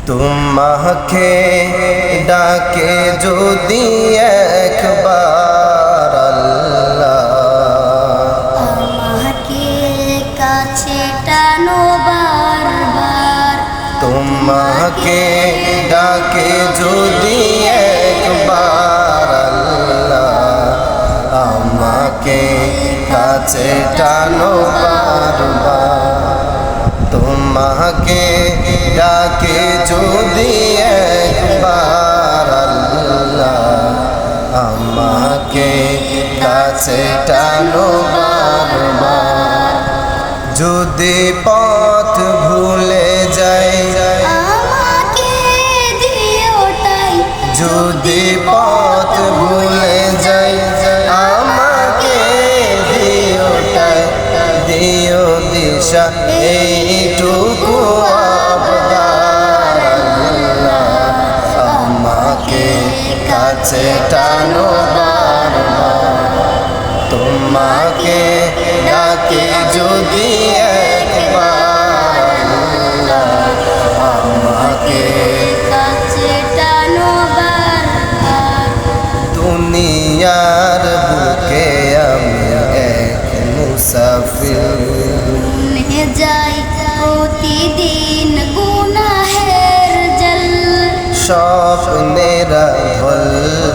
তোমাকে ডাকে যদি একবার আল্লাহ, আমাকে কাছে টানো বারবার। তোমাকে ডাকে যদি একবার আল্লাহ, আমাকে কাছে টানো বারবার। তোমাকে ডাকে যদি একবার আল্লাহ, আমাকে কাছে টানো বারবার। যদি পথ ভুলে যাই আমাকে দিওটাই, যদি পথ ভুলে যাই আমাকে দিওটাই, দিও দিশা এইটুকু আবদার আল্লাহ, আমাকে কাছে টানো বারবার। তোমাকে ডাকে যদি একবার আল্লাহ, আমাকে কাছে টানো বারবার। দুনিয়ার বুকে আমি এক মুসাফির, ভুলে যাই প্রতিদিন গুনাহের জল। স্বপ্নেরা ঢল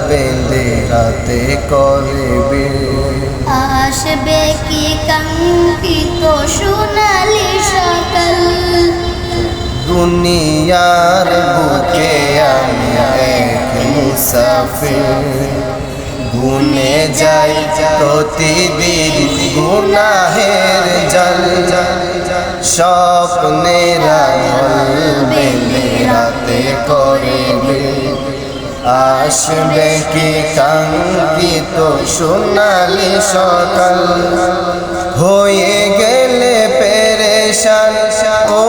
বেঁধে রাতে করবে, আসবে কি কাঙ্ক্ষিত সোনালি সকাল। দুনিয়ার বুকে আমি এক মুসাফির, গুনে যাই প্রতিদিন গুনাহের জল। স্বপ্নেরা বলবে রাতে করবে, আসবে কি কাঙ্ক্ষিত সোনালি সকাল। হয়ে গেলে পেরেশান ও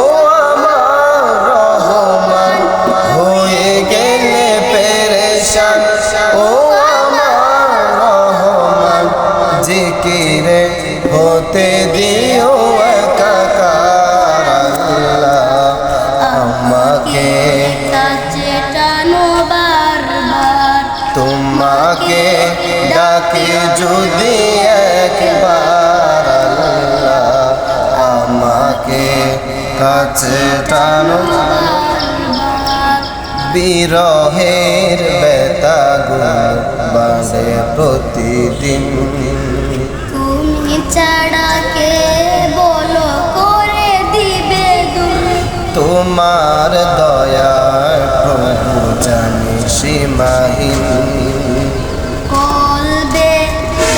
আমার রহমান, হয়ে গেলে পেরেশান ও আমার রহমান। জিকিরে হতে দিও একাকার আল্লাহ, আমাকে কাছে টানো বারবার। তোমাকে ডাকে যদি একবার আল্লাহ, আমাকে কাছে টানো। বিরহের ব্যথাগুলো বাঁধে প্রতিদিন, তুমি ছাড়া কে বলো করে দিবে দূর। তোমার দয়ার প্রভু জানি সীমাহীন। কলবে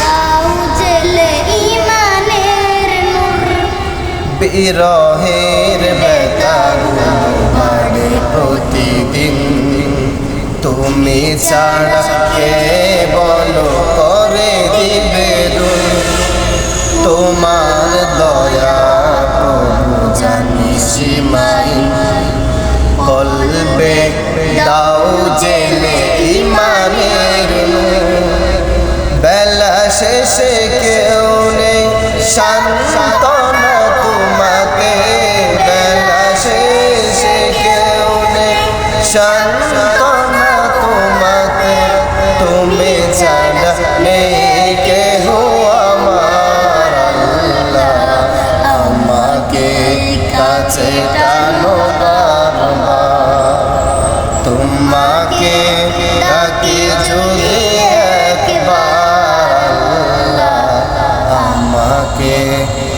দাও জেলে ইমানের নূর। বিরহের ব্যথাগুলো বাড়ে প্রতিদিন, তুমি ছাড়া কে বলো করে দিবে দূর। তোমার দয়া প্রভু জানি সীমাহীন, কলবে দাও জেলে ইমানের নূর। বেলা শেষে কেউ নেই সান্তনা তোমাকে, বেলা শেষে কেউ নেই সান্তনা তোমাকে। তুমি ছাড়া নেই কেহ আমার আল্লাহ, আমাকে কাছে টানো বারবার। তোমাকে ডাকি যদি একবার আল্লাহ, আমাকে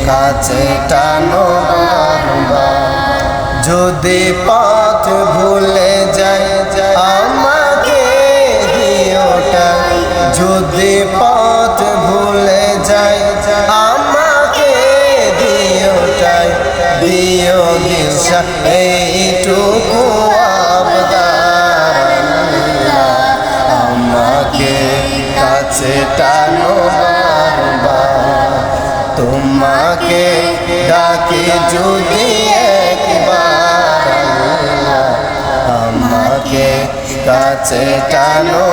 কাছে টানো বারবার। যদি পথ ভুলে যাই আমাকে দিওটাই, যদি পথ ভুলে যাই আমাকে দিওটাই, দিও দিশা এইটুকু আবদার আল্লাহ, আমাকে কাছে টানো বারবার। তোমাকে ডাকে যদি একবার আল্লাহ, আমাকে কাছে টানো।